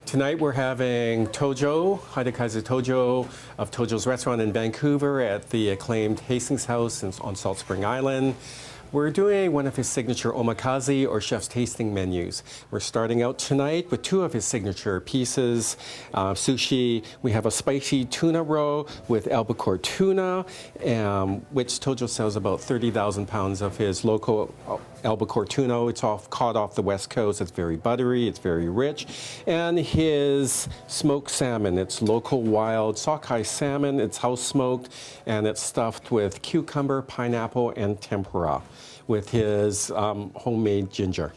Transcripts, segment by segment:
Tonight we're having Tojo, Hidekaiser Tojo of Tojo's Restaurant in Vancouver at the acclaimed Hastings House on Salt Spring Island. We're doing one of his signature omakase or chef's tasting menus. We're starting out tonight with two of his signature pieces, sushi. We have a spicy tuna roll with albacore tuna, which Tojo sells about 30,000 pounds of his local albacore tuna. It's caught off the West Coast. It's very buttery, it's very rich. And his smoked salmon. It's local wild sockeye salmon. It's house smoked, and it's stuffed with cucumber, pineapple, and tempura with his homemade ginger.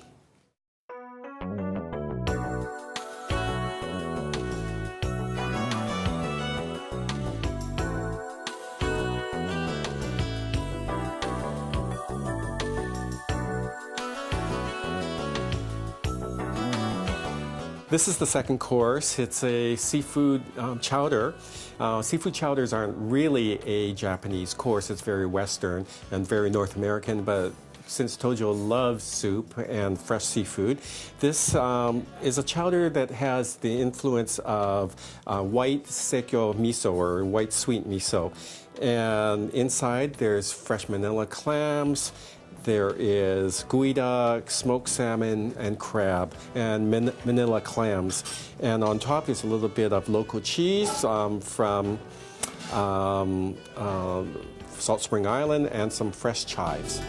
This is the second course. It's a seafood chowder. Seafood chowders aren't really a Japanese course. It's very Western and very North American, but since Tojo loves soup and fresh seafood, this is a chowder that has the influence of white seikyo miso or white sweet miso. And inside there's fresh manila clams. There is geoduck, smoked salmon, and crab, and manila clams. And on top is a little bit of local cheese from Salt Spring Island and some fresh chives.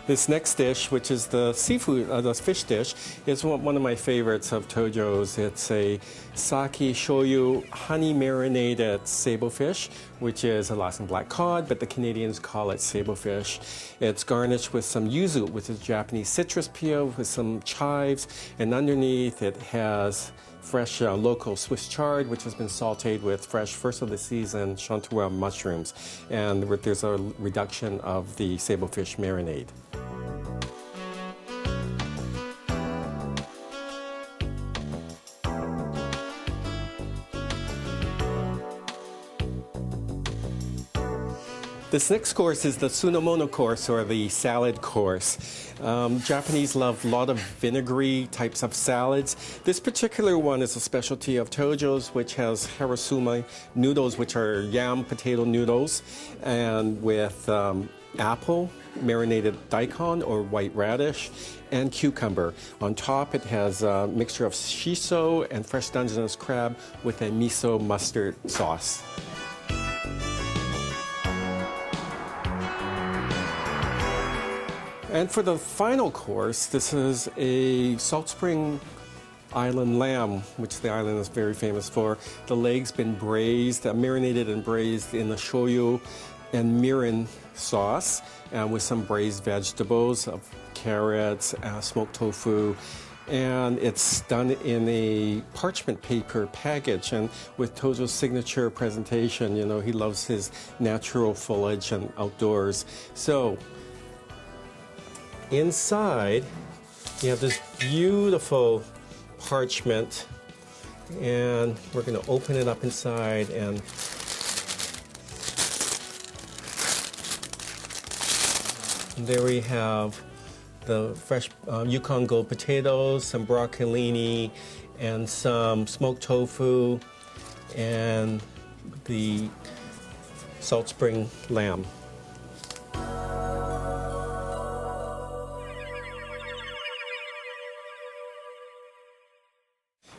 This next dish, which is the seafood, the fish dish, is one of my favorites of Tojo's. It's a sake shoyu honey marinated sablefish, which is Alaskan black cod, but the Canadians call it sablefish. It's garnished with some yuzu, which is Japanese citrus peel, with some chives, and underneath it has fresh local Swiss chard, which has been sauteed with fresh first of the season chanterelle mushrooms, and there's a reduction of the sablefish marinade. This next course is the tsunomono course, or the salad course. Japanese love a lot of vinegary types of salads. This particular one is a specialty of Tojo's, which has harasuma noodles, which are yam potato noodles, and with apple, marinated daikon or white radish, and cucumber. On top it has a mixture of shiso and fresh Dungeness crab with a miso mustard sauce. And for the final course, this is a Salt Spring Island lamb, which the island is very famous for. The leg's been braised, marinated and braised in the shoyu and mirin sauce, with some braised vegetables, of carrots, smoked tofu, and it's done in a parchment paper package. And with Tojo's signature presentation, you know, he loves his natural foliage and outdoors. So inside, you have this beautiful parchment, and we're going to open it up inside, and there we have the fresh Yukon Gold potatoes, some broccolini, and some smoked tofu, and the Salt Spring lamb.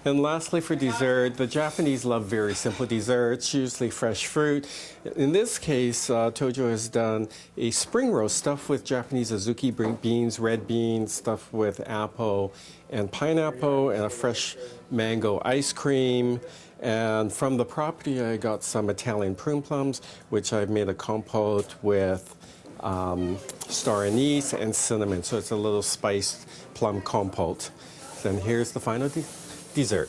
And lastly, for dessert, the Japanese love very simple desserts, usually fresh fruit. In this case, Tojo has done a spring roll stuffed with Japanese azuki beans, red beans, stuffed with apple and pineapple, and a fresh mango ice cream. And from the property, I got some Italian prune plums, which I've made a compote with star anise and cinnamon. So it's a little spiced plum compote. Then here's the final dessert.